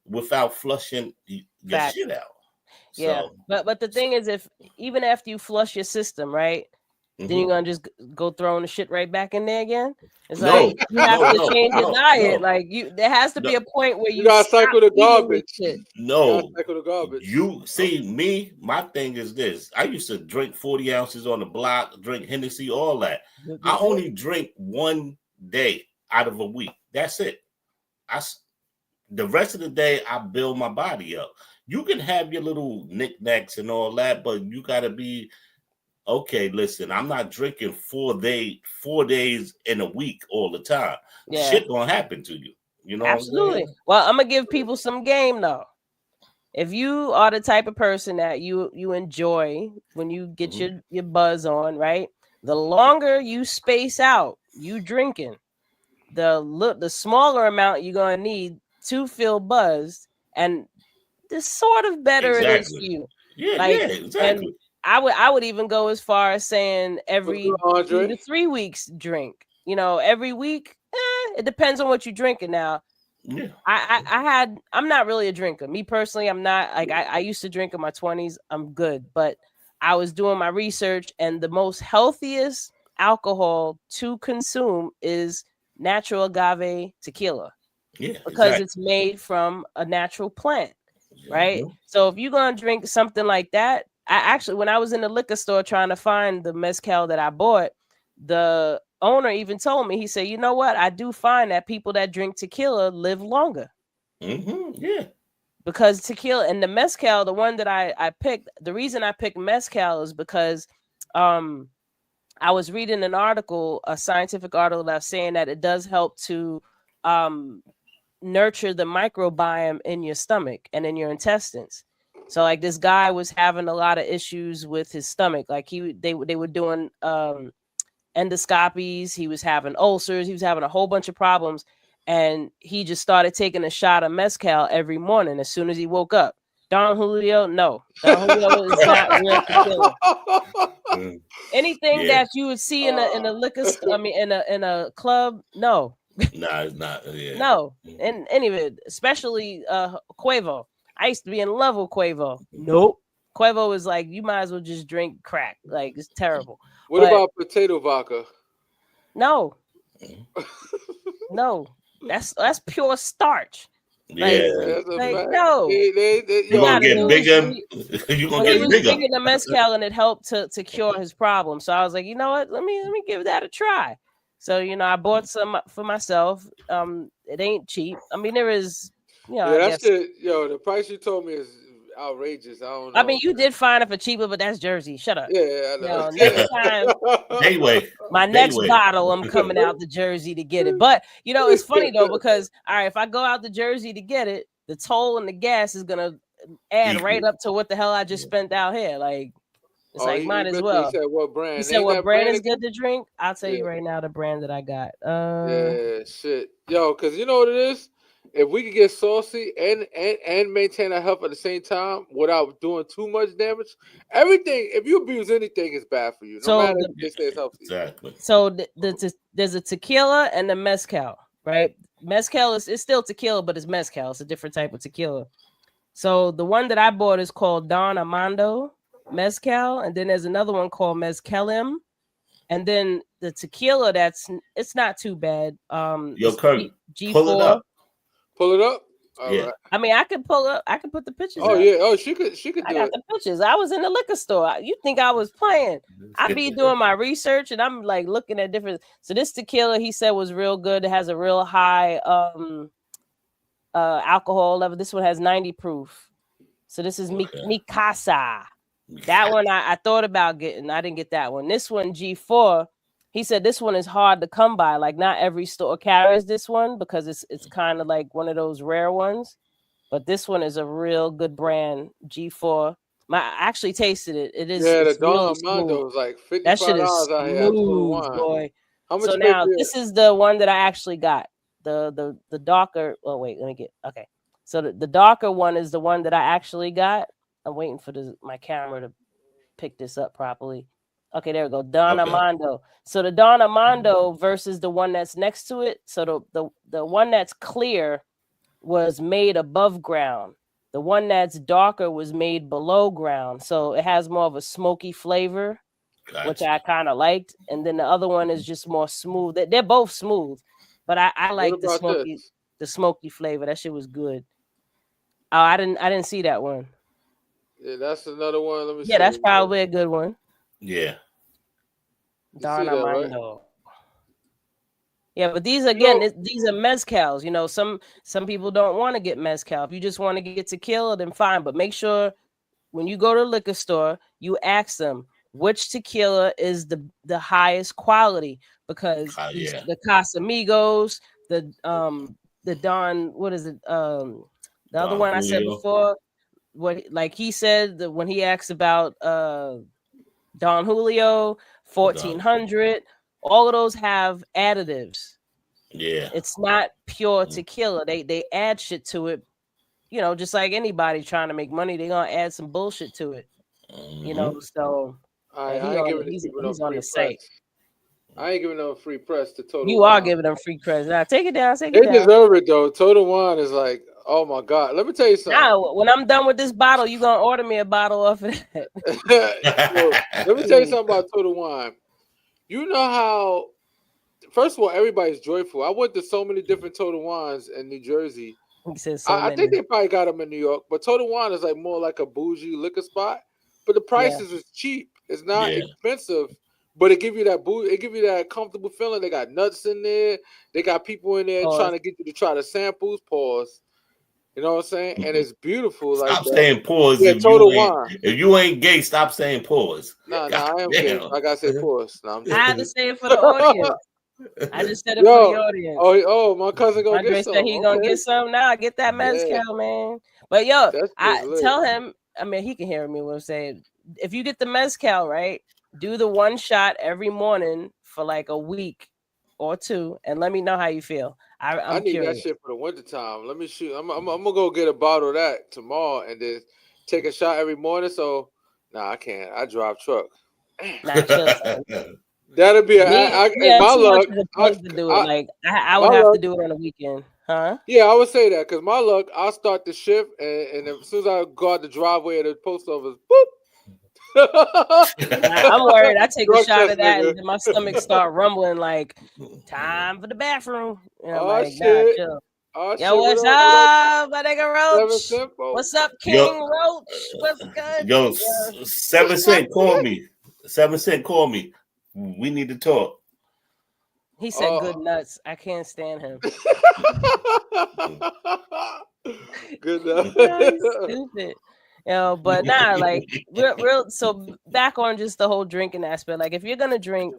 without flushing your facts. shit out. Yeah, So, but the thing is, if even after you flush your system, right, then you're gonna just go throwing the shit right back in there again. It's like no, you have no, to no, change your no, diet. no, Like there has to no, be a point where You you gotta stop cycle the eating this garbage. shit. You gotta no. cycle the garbage. You see me, my thing is this. I used to drink 40 ounces on the block, drink Hennessy, all that. I only drink one day out of a week. That's it. The rest of the day, I build my body up. You can have your little knickknacks and all that, but you gotta be okay. Listen, I'm not drinking 4 days in a week all the time. Yeah, Shit gonna happen to you. You know what I'm absolutely. saying? Well, I'm gonna give people some game though. If you are the type of person that you enjoy when you get your buzz on, right? The longer you space out, you drinking, the smaller amount you're gonna need to feel buzzed, and the sort of better it is for Exactly. you. Yeah, Like, and exactly. I would even go as far as saying What's every good, 2 Andre? to 3 weeks drink. every week, it depends on what you're drinking. Now, Yeah. I'm not really a drinker. Me personally, I'm not. Like, I used to drink in my 20s. I'm good, but I was doing my research, and the most healthiest alcohol to consume is natural agave tequila, Yeah. because Exactly. it's made from a natural plant, right? Mhm. So if you're gonna drink something like that, I actually, when I was in the liquor store trying to find the mezcal that I bought, the owner even told me, he said, "You know what? I do find that people that drink tequila live longer." Yeah. Because tequila and the mezcal, the one that I picked, the reason I picked mezcal is because um I was reading an article, a scientific article that was saying that it does help to um nurture the microbiome in your stomach and in your intestines. So like this guy was having a lot of issues with his stomach. Like they were doing endoscopies, he was having ulcers, he was having a whole bunch of problems, and he just started taking a shot of mezcal every morning as soon as he woke up. Don Julio, no. Don Julio is not real tequila. Mm. Anything Yeah. that you would see in a liquor store, I mean in a club, no. Nah, it's not. Yeah. No, and any of it, especially Quavo. I used to be in love with Quavo. Mhm. Nope. Quavo is like, you might as well just drink crack. Like, it's terrible. What But about potato vodka? no, Mhm. no, that's pure starch. Like, Yeah. Yeah, that's a fact. no, You're he Yo, gonna got a get man. new. bigger. You're gonna But he get was bigger. drinking the mezcal, and it helped to cure his problem. So I was like, you know what? Let me give that a try. So I bought some for myself. It ain't cheap. I mean, there is, Yeah, I that guess. shit. Yo, the price you told me is outrageous. I don't I mean, know. you did find it for cheaper, but that's Jersey. Shut up. Yeah, I know. Next time, Dayway. my next Dayway. bottle, I'm coming out to Jersey to get it. But it's funny though, because all right, if I go out to Jersey to get it, the toll and the gas is gonna add right Equal. up to what the hell I just Yeah. spent out here. Like, it's Oh, like, he might as mentioned. He well. said what You brand? said Name what that brand brand is again. good to drink? I'll tell you Yeah, right now the brand that I got. yeah, shit. Yo, cause you know what it is. If we could get saucy and maintain our health at the same time without doing too much damage, everything. If you abuse anything, it's bad for you. No So matter the if they say it's healthy. Exactly. there's a tequila and the mezcal, right? Mezcal is it's still tequila, but it's mezcal. It's a different type of tequila. So the one that I bought is called Don Armando Mezcal, and then there's another one called Mezcalim, and then the tequila it's not too bad. Yo, It's Kurt, pull it G4. up. Pull it up. All Yeah. right. I mean, I could pull up. I could put the pictures Oh up. yeah. Oh, she could. She could I do got it. the pictures. I was in the liquor store. You think I was playing? I be doing my research and I'm like looking at different. So this tequila he said was real good. It has a real high alcohol level. This one has 90 proof. So this is Okay. Mikasa. That one I thought about getting. I didn't get that one. This one G4. He said this one is hard to come by. Like not every store carries this one because it's kind of like one of those rare ones. But this one is a real good brand, G4. I actually tasted it. Yeah, the It's Don really smooth. Armando is like That shit is $55 out here at Total smooth, Wine. boy. How much So you pay now for it? this is the one that I actually got. The darker. Oh wait, let me get okay. So the darker one is the one that I actually got. I'm waiting for my camera to pick this up properly. Okay, there we go. Don Okay. Armando. So the Don Armando versus the one that's next to it. So the one that's clear was made above ground. The one that's darker was made below ground. So it has more of a smoky flavor, which Gotcha. I kind of liked. And then the other one is just more smooth. They're both smooth, but I What like about this? the smoky flavor. That shit was good. Oh, I didn't see that one. Yeah, that's another one. Let me Yeah, see. that's probably a good one. Yeah. You see Don that, right? Armando. Yeah, but these You again, know, these are mezcals. Some people don't want to get mezcal. If you just want to get tequila, then fine. But make sure when you go to the liquor store, you ask them which tequila is the highest quality because Yeah. the Casamigos, the Don, what is it? The other Don one I said Julio. before, what like he said that when he asked about Don Julio, Don. 1400, all of those have additives. Yeah. It's not pure tequila. They add shit to it. Just like anybody trying to make money, they're gonna add some bullshit to it. Mm-hmm. So I ain't giving these people no he's on free the site. press. I ain't giving them free press to Total You are Wine. giving them free press. Now take it down. Take They it down. deserve it though. Total Wine is like, oh my god. Let me tell you something. Now, when I'm done with this bottle, you gonna order me a bottle off of that. Yo, let me tell you something about Total Wine. You know how, first of all, everybody's joyful. I went to so many different Total Wines in New Jersey. He said so I think they probably got them in New York, but Total Wine is like more like a bougie liquor spot. But the prices is cheap. It's not expensive, but it give you that it give you that comfortable feeling. They got nuts in there. They got people in there trying to get you to try the samples. Pause. You know what I'm saying? And it's beautiful. Stop like saying pause. Yeah, If you ain't gay, stop saying pause. Nah, I am gay. I gotta say pause. Nah, I had to say it for the audience. I just said it for the audience. Oh, my cousin gonna Andre get some. said he gonna get some now. Get that mezcal, man. But yo, I tell him. I mean, he can hear me when I'm saying, if you get the mezcal right, do the one shot every morning for like a week or two, and let me know how you feel. I need curious. that shit for the wintertime. Let me shoot. I'm gonna go get a bottle of that tomorrow and then take a shot every morning. So, nah, I can't. I drive truck. Nah, chill. That'll be my luck. To do it. Like I would have to do it on a weekend, huh? Yeah, I would say that because my luck, I'll start the shift, and as soon as I go out the driveway at the post office, boop. I'm worried. I take a shot of that, and then my stomach start rumbling like, time for the bathroom. And I'm like, shit. nah, chill. Oh, yo, what's up, my nigga Roach? What's up, King Roach? What's good? Yo, 7 Cent, call me. 7 Cent, call me. We need to talk. He said good nuts. I can't stand him. Good nuts. Stupid. But nah, like real. So back on just the whole drinking aspect. Like if you're gonna drink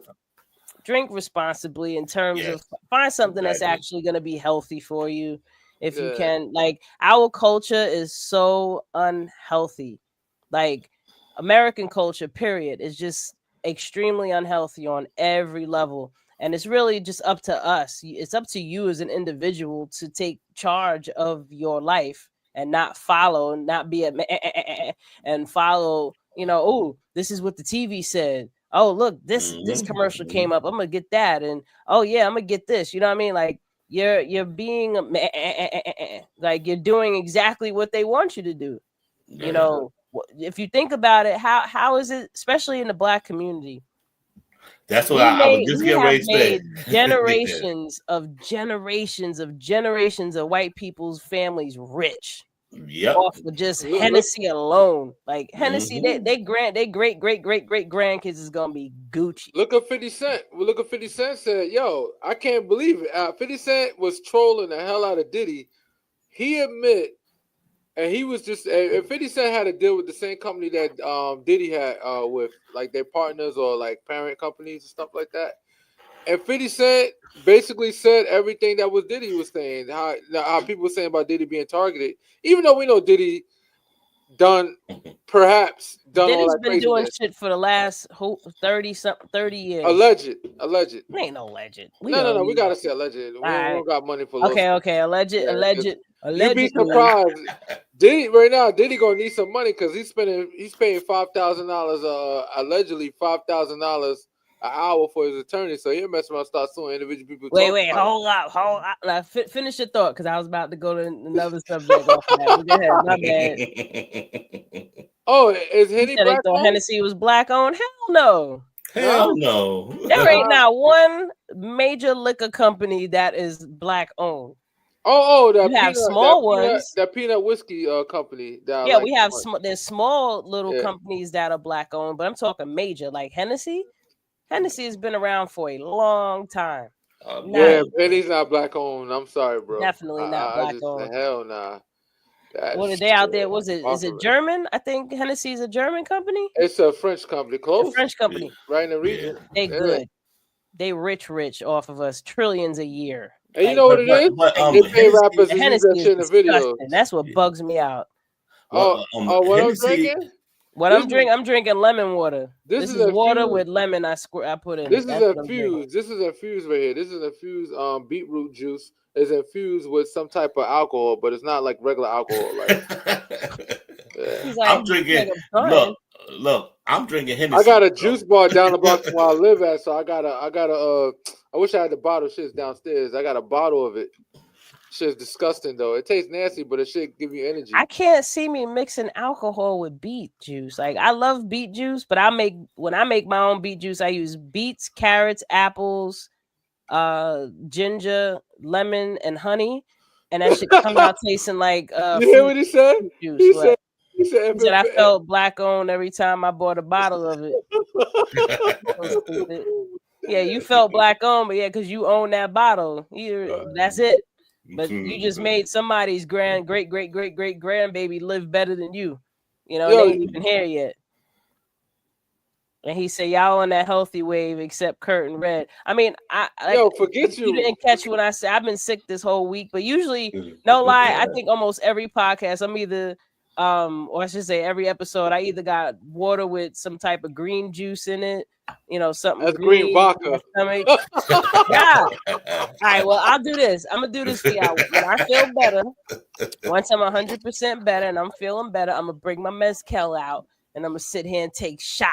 responsibly in terms of find something that's actually gonna be healthy for you. If you can, like our culture is so unhealthy. Like American culture, period, is just extremely unhealthy on every level. And it's really just up to us. It's up to you as an individual to take charge of your life and not follow, not be and follow, oh, this is what the TV said. Oh, look, this commercial came up. I'm gonna get that. And oh yeah, I'm gonna get this. You know what I mean? Like you're being like you're doing exactly what they want you to do. You know, if you think about it, how is it, especially in the Black community? That's what I was just getting ready to say. Generations of white people's families rich. Yep. Off of just Hennessy alone. Like Hennessy, they great grandkids is gonna be Gucci. Look at 50 Cent. Look at 50 Cent said, yo, I can't believe it. 50 Cent was trolling the hell out of Diddy. He admit, and he was just, if 50 Cent had to deal with the same company that Diddy had with, like their partners or like parent companies and stuff like that. And 50 Cent basically said everything that was Diddy was saying, how people were saying about Diddy being targeted, even though we know Diddy perhaps done Diddy's all that been craziness. doing shit for the last 30 years. Alleged. It ain't no alleged. No, we gotta say alleged. We don't got money for okay, alleged. You'd be surprised. Diddy gonna need some money because he's paying $5,000 allegedly $5,000 an hour for his attorney, so he'll mess around, start suing individual people. Wait, hold up. Now, finish your thought, because I was about to go to another subject off of that. Go ahead, my bad. Oh, is Henny black owned? Hennessy was black owned? Hell no. Hell no. There ain't not one major liquor company that is black owned. That you have small ones. That peanut whiskey company. Yeah, we have there's small little companies that are black owned, but I'm talking major, like Hennessy. Hennessy has been around for a long time. Penny's not black owned. I'm sorry, bro. Definitely not black owned. Hell nah. What are they out there? Is it German? I think Hennessy is a German company. It's a French company. Close. A French company. Right in the region. They good. They rich off of us. Trillions a year. And you know what it is? They pay rappers to use that shit in the video. That's what bugs me out. What I'm drinking? I'm drinking lemon water. This is water with lemon. I put in. This is infused. This is infused right here. This is infused beetroot juice. Is infused with some type of alcohol, but it's not like regular alcohol. Like, I'm drinking. Look, look, I'm drinking I Hennessy. got a juice bar down the block from where I live at, so I got a. I wish I had the bottle. Shit's downstairs. I got a bottle of it. Shit's disgusting though. It tastes nasty, but it should give you energy. I can't see me mixing alcohol with beet juice. Like I love beet juice, but when I make my own beet juice, I use beets, carrots, apples, ginger, lemon, and honey, and that shit come out tasting like You hear fruit what he said? juice. He What? said. He said. He said I felt black owned every time I bought a bottle of it. So stupid. Yeah, you felt black owned, but yeah, because you own that bottle. That's it. But you just made somebody's great grandbaby live better than you. You know, Yo, they ain't even here yet. And he said, y'all on that healthy wave except Kurt and Red. I mean, forget you didn't catch what I said. I've been sick this whole week, but usually, no lie, I think almost every podcast, I'm either or I should say every episode, I either got water with some type of green juice in it, you know, something that's green vodka. Yeah. All right, well, I'll do this. I'm gonna do this for y'all. When I feel better, once I'm 100% better and I'm feeling better, I'm gonna bring my mezcal out and I'm gonna sit here and take shots.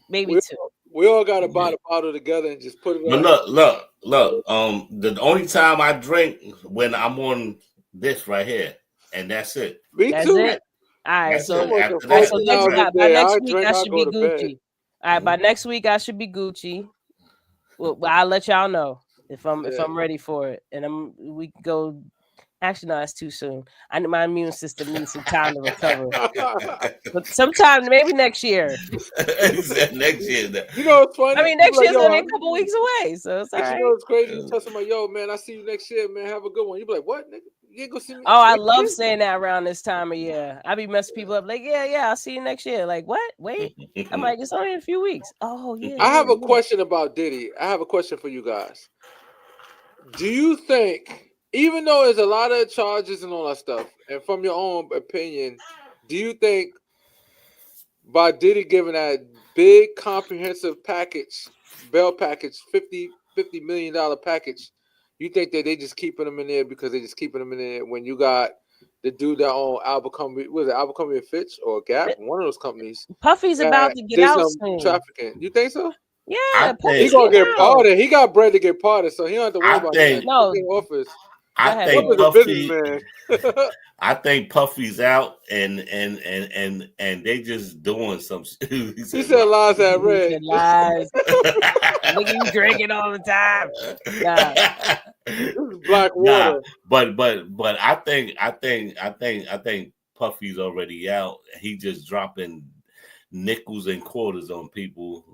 Maybe two. We all gotta buy the bottle together and just put it But up. look. The only time I drink when I'm on this right here, and that's it. Me that's too. It. All right, so next week I should be Gucci. All right, by next week I should be Gucci. Well, I'll let y'all know if I'm ready for it, and we can go. Actually, no, that's too soon. My immune system needs some time to recover. But sometime, maybe next year. Next year. You know what's funny? I mean, next year's only a couple weeks away, so it's all right. You know what's crazy? You tell somebody, yo, man, I see you next year, man. Have a good one. You be like, what, nigga? You ain't gonna see me? Oh, I love saying that around this time of year. I be messing people up like, yeah, I'll see you next year. Like, what? Wait. I'm like, it's only in a few weeks. Oh, yeah. I have a question about Diddy. I have a question for you guys. Do you think, even though there's a lot of charges and all that stuff, and from your own opinion, do you think by Diddy giving that big comprehensive package, bail package, $50 million package, you think that they just keeping them in there because they just keeping them in there when you got the dude that own Abercrombie, was it Abercrombie and Fitch or Gap? One of those companies. Puffy's about to get out soon. Trafficking. You think so? Yeah, he's gonna get parted. He got bread to get parted, so he don't have to worry about that. No office. I think Puffy. I think Puffy's out, and they just doing some. He said lies at red. Lies. Nigga, you drinking all the time. Nah. This is black water. But I think Puffy's already out. He just dropping nickels and quarters on people.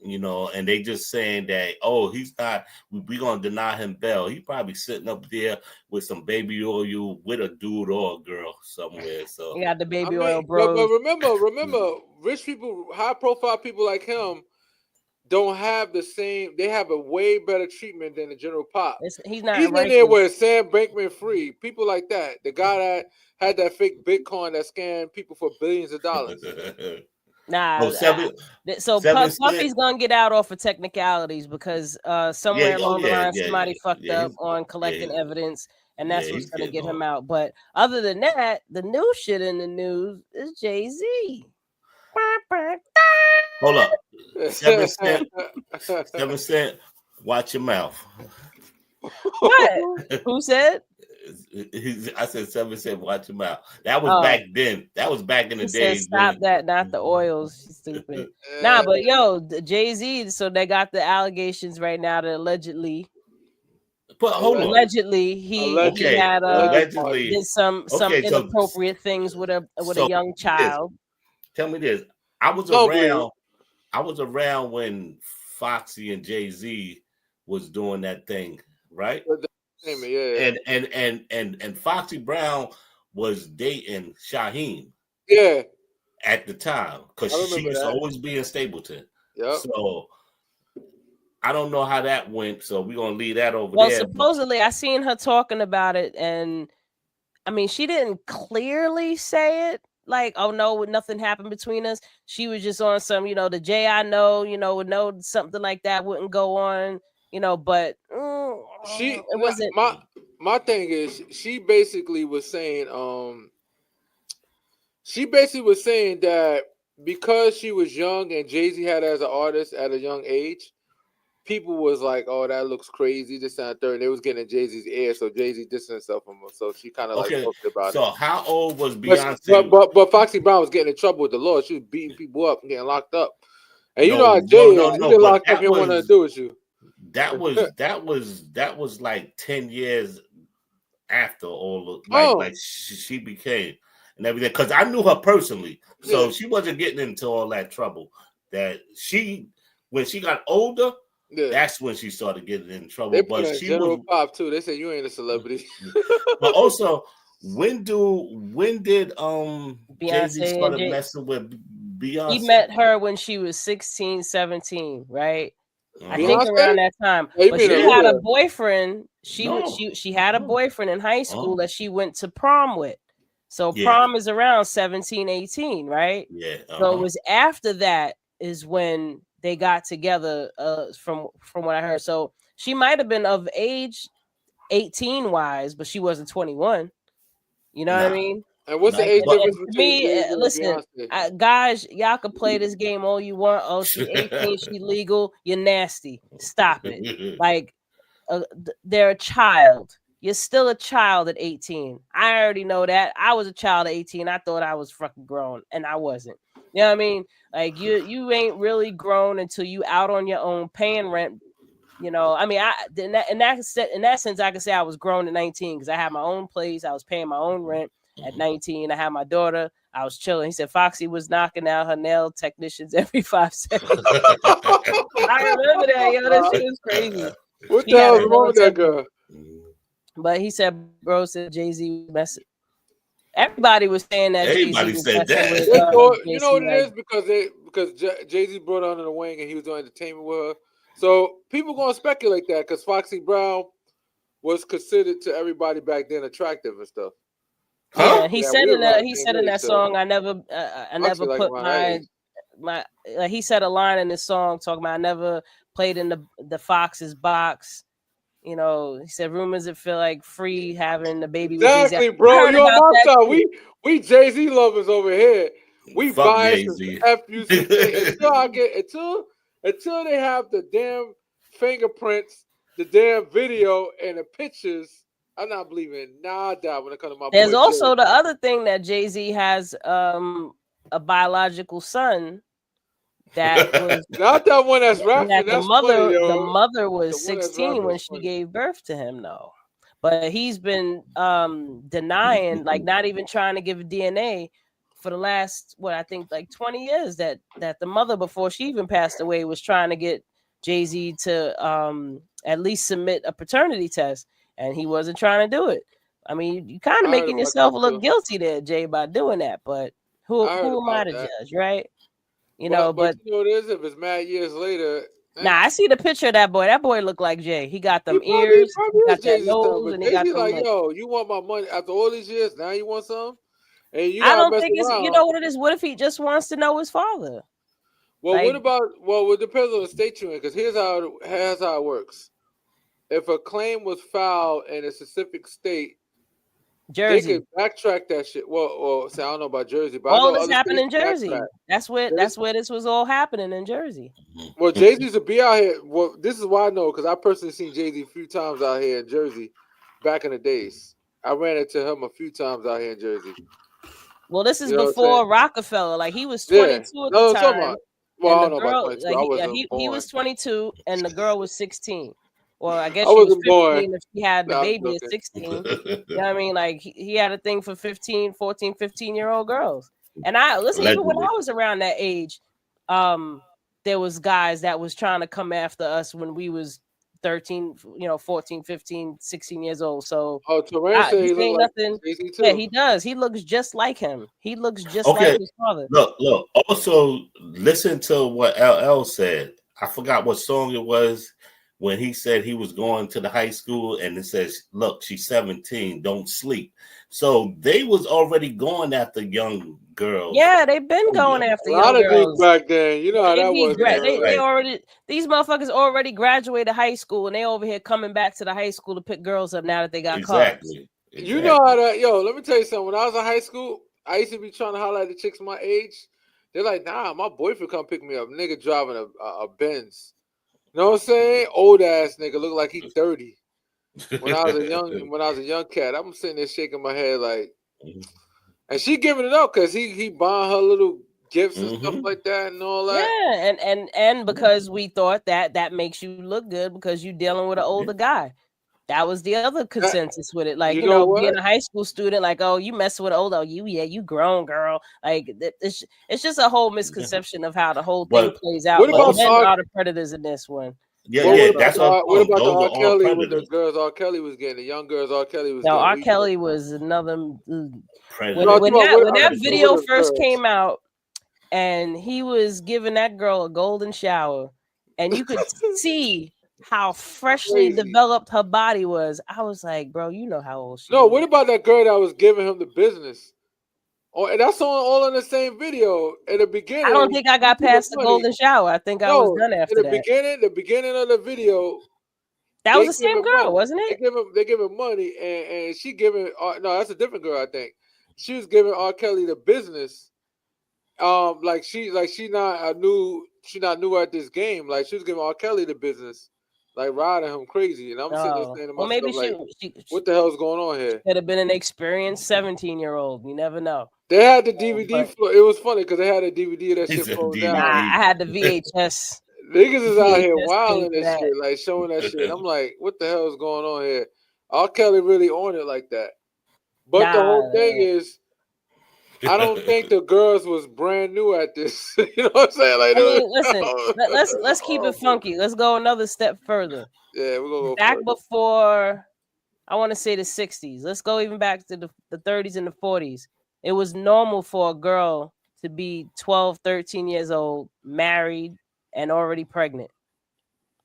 You know, and they just saying that, he's not, we're going to deny him bail. He probably sitting up there with some baby oil with a dude or a girl somewhere. So he got the baby oil, bro. But remember, rich people, high profile people like him don't have the same, they have a way better treatment than the general pop. He's not. He's in there with Sam Bankman-Fried, people like that. The guy that had that fake Bitcoin that scammed people for billions of dollars. Nah, Puffy's gonna get out off of technicalities because somewhere along the line somebody fucked up on collecting evidence, and that's what's gonna get him out. But other than that, the new shit in the news is Jay-Z. Hold up, 7 Cent, watch your mouth. What? Who said? I said 7 Cent, watch him out. That was back then. That was back in the day. Stop that, not the oils. Stupid. Nah, but Jay-Z. So they got the allegations right now that allegedly. But hold on. Allegedly, he had did some inappropriate things with a young child. Tell me this. I was around when Foxy and Jay-Z was doing that thing, right? Yeah. And Foxy Brown was dating Shaheem. Yeah. At the time, because she used to always be in Stapleton. Yeah. So I don't know how that went. So we're gonna leave that over there. Well, supposedly I seen her talking about it, and I mean she didn't clearly say it. Like, oh no, nothing happened between us. She was just on some, the Jay I know, something like that wouldn't go on. But it wasn't. My thing is, she basically was saying, she basically was saying that because she was young and Jay-Z had her as an artist at a young age, people was like, "Oh, that looks crazy." This and that, third. And they was getting in Jay-Z's ear, so Jay-Z distanced himself from her. So she kind of like Okay, talked about so it. how old was But, Beyonce? but Foxy Brown was getting in trouble with the law. She was beating people up and getting locked up. And you know No, how no, Jay no, is. You no. get But locked up, he don't want nothing to do with you. that was like 10 years after all of, like she became and everything, because I knew her personally, so she wasn't getting into all that trouble. That when she got older, that's when she started getting in trouble. They But put she General was Pop too. They said you ain't a celebrity. but also when did Jay-Z Beyonce started and messing with Beyonce? He met her when she was 16, 17, right? I think Beyonce? around that time. Oh, But she had a boyfriend. She had a boyfriend in high school that she went to prom with. So prom is around 17, 18, right? Yeah. So it was after that is when they got together, from what I heard. So she might have been of age 18 wise, but she wasn't 21. You know what I mean? And what's the age difference To between me, Jay-Z and listen, Beyonce? guys, y'all can play this game all you want. Oh, she 18, she legal. You're nasty. Stop it. Like, they're a child. You're still a child at 18. I already know that. I was a child at 18. I thought I was fucking grown, and I wasn't. You know what I mean? Like, you ain't really grown until you out on your own, paying rent. You know, I mean, in that sense, I can say I was grown at 19 because I had my own place. I was paying my own rent at 19. I had my daughter. I was chilling. He said Foxy was knocking out her nail technicians every 5 seconds. I remember that. Yo, that shit was crazy. What the hell is wrong with that girl? But he said, bro, said Jay-Z was messing. Everybody was saying that Everybody Jay-Z said that. With, you know what it is? Because Jay-Z brought her under the wing and he was doing entertainment with her. So people gonna speculate that because Foxy Brown was considered to everybody back then attractive and stuff. Yeah, he said in that song, I never put my he said a line in this song talking about I never played in the Fox's box. You know, he said rumors that feel like free having the baby with Jay-Z. Exactly, bro. You're on my side. We Jay-Z lovers over here. We biased as FUCK until they have the damn fingerprints, the damn video, and the pictures. I'm not believing nada when it comes to my. There's also the other thing that Jay-Z has a biological son that was not that one that's rapping. That that's the mother was 16 when she gave birth to him, though. But he's been denying, like not even trying to give DNA for the last I think like 20 years that the mother before she even passed away was trying to get Jay-Z to at least submit a paternity test, and he wasn't trying to do it. I mean, you kind of making yourself look guilty there, Jay, by doing that. But who am I to judge, right? You know, but you know what it is? If it's mad years later. Nah, I see the picture of that boy. That boy looked like Jay. He got them ears, he got that nose, and he got like, yo, you want my money after all these years? Now you want some? And you I don't think it's. You know what it is? What if he just wants to know his father? Well, what about? Well, it depends on the state you're in. Because here's how it works. If a claim was filed in a specific state, Jersey, they could backtrack that shit. Well, I don't know about Jersey, but all I know this happened in Jersey. That's where this was all happening in Jersey. Well, Jay-Z's to be out here. Well, this is why I know because I personally seen Jay-Z a few times out here in Jersey back in the days. I ran into him a few times out here in Jersey. Well, this is before Rockefeller. Like he was 22 at the time. Well, I don't know about 22. He was 22 and the girl was 16. Well, I guess she was 15 born. If she had the baby at 16. You know what I mean? Like he had a thing for 14, 15-year-old girls. And even when I was around that age, there was guys that was trying to come after us when we was 13, 14, 15, 16 years old. So Terrence said he looked nothing. Like yeah, he does. He looks just like him. He looks just like his father. Look. Also, listen to what LL said. I forgot what song it was when he said he was going to the high school and it says, look, she's 17, don't sleep. So they was already going after young girls. Yeah, they've been going after young girls back then. You know how that was. They already, these motherfuckers already graduated high school and they over here coming back to the high school to pick girls up now that they got cars. You know how that, let me tell you something. When I was in high school, I used to be trying to holler at the chicks my age. They're like, nah, my boyfriend come pick me up. Nigga driving a Benz. You know what I'm saying? Old ass nigga, look like he 30. When I was a young cat, I'm sitting there shaking my head like, and she giving it up because he buying her little gifts and stuff like that and all that. Yeah, and because we thought that makes you look good because you're dealing with an older guy. That was the other consensus with it. Like, You know being what? a high school student, like, oh, you mess with older, you grown, girl. Like, it's just a whole misconception of how the whole thing But plays out. What But about men R? are the predators in this one. What, what about that's the what I'm R, what saying. about the Those are R. all Kelly with the predators. girls R. Kelly was getting? The young girls R. Kelly was Now, getting. R. Kelly was another. When Predator. when No, that when I'm that talking about video with the first girls. came out, and he was giving that girl a golden shower, and you could see how freshly Crazy. developed her body was. I was like, bro, you know how old she No, is. what about that girl that was giving him the business? Oh, and that's all in the same video. In the I don't beginning, think I you got keep it past the funny. golden shower. I think I was No, done in after that. the beginning of the video, That was they the give same him girl, money. wasn't it? They give him money, and she giving. No, that's a different girl. I think she was giving R. Kelly the business. She not new at this game. Like she was giving R. Kelly the business, like riding him crazy. And I'm sitting there Oh, saying to well, maybe myself, she like, she, what the hell's going on here? could have been an experienced 17-year-old. You never know. They had the DVD. But It was funny because they had a DVD of that He shit said froze nah, down. I DVD. had the VHS. Niggas is out here VHS tape wilding for and that. shit, like showing that shit. I'm like, what the hell is going on here? R. Kelly really on it like that. But the Nah, whole thing is, I don't think the girls was brand new at this. You know what I'm saying? Like, I mean, listen, let's keep it horrible. funky. Let's go another step further. Yeah, we're gonna go Back further. before, I want to say the 60s. Let's go even back to the 30s and the 40s. It was normal for a girl to be 12, 13 years old, married, and already pregnant.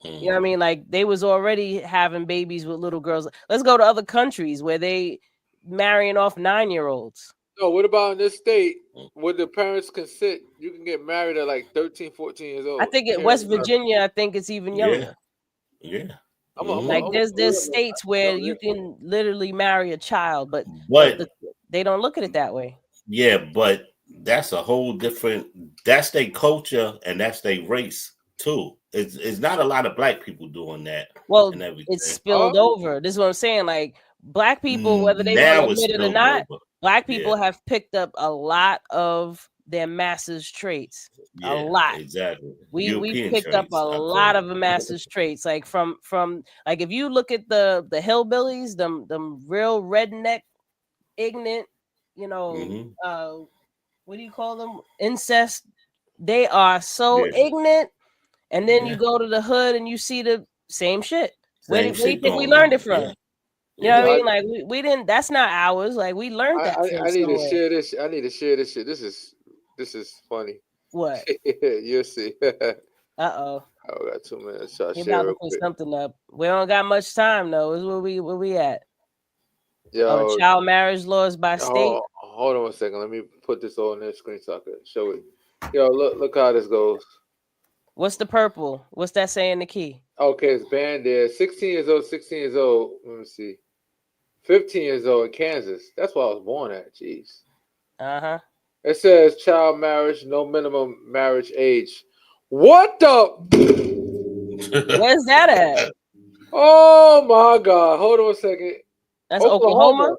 You know what I mean? Like they was already having babies with little girls. Let's go to other countries where they marrying off 9-year-olds. No, what about in this state where the parents consent? You can get married at like 13, 14 years I old. think in West Parents got. Virginia, I think it's even Yeah, younger. yeah. Like I'm there's states where you can literally marry a child, but But they don't look at it that way. yeah, but that's a whole different. That's their culture and that's their race too. It's not a lot of black people doing that. Well, And everything. it's spilled over. This is what I'm saying. Like black people, whether they want to Now it's admit it or spilled not, over. black people have picked up a lot of their master's traits. A lot. Exactly. We've European picked up traits, a lot of master's traits. Like from like if you look at the hillbillies, them real redneck, ignorant, what do you call them? Incest. They are so ignorant. And then you go to the hood and you see the same shit. Where do you think we learned it from? You know what I mean? Like we didn't. That's not ours. Like we learned that from I need somewhere. to share this. I need to share this shit. This is funny. What? You'll see. Uh-oh. I got 2 minutes. So I'll You're share about to real put quick. something up. We don't got much time though. Is where we at? Yo, the child marriage laws by state. Hold on 1 second. Let me put this on the screen so I can show it. Yo, look how this goes. What's the purple? What's that saying? The key? Okay, it's banned there. 16 years old. 16 years old. Let me see. 15 years old in Kansas. That's where I was born at. Jeez. Uh-huh. It says child marriage, no minimum marriage age. What the? Where's that at? Oh my God! Hold on a second. That's Oklahoma.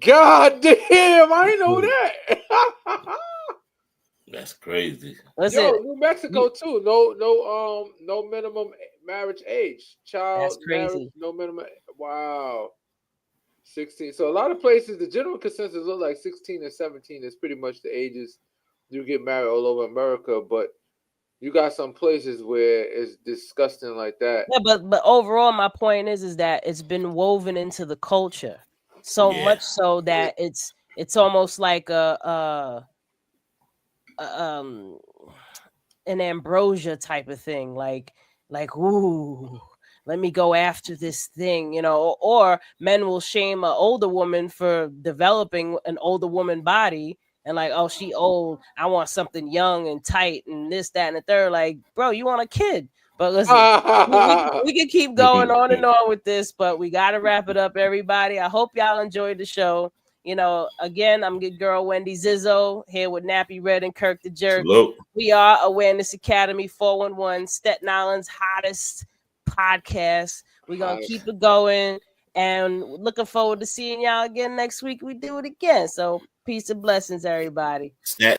God damn! I didn't know that. That's crazy. Listen, Yo, New Mexico too. No minimum marriage age. Child marriage, no minimum. Wow. 16. So a lot of places, the general consensus look like 16 and 17 is pretty much the ages you get married all over America. But you got some places where it's disgusting like that. Yeah, but overall, my point is that it's been woven into the culture so much so that it's almost like an ambrosia type of thing, like ooh, let me go after this thing, or men will shame an older woman for developing an older woman body and like, oh, she old, I want something young and tight and this, that, and the third. Like, bro, you want a kid. But listen, we can keep going on and on with this, but we got to wrap it up, everybody. I hope y'all enjoyed the show. Again, I'm good girl Wendy Zizzo here with Nappy Red and Kirk the Jerk. Salute. We are Awareness Academy 411, Staten Island's hottest podcast. We're going to keep it going. And looking forward to seeing y'all again next week. We do it again. So peace and blessings, everybody. Staten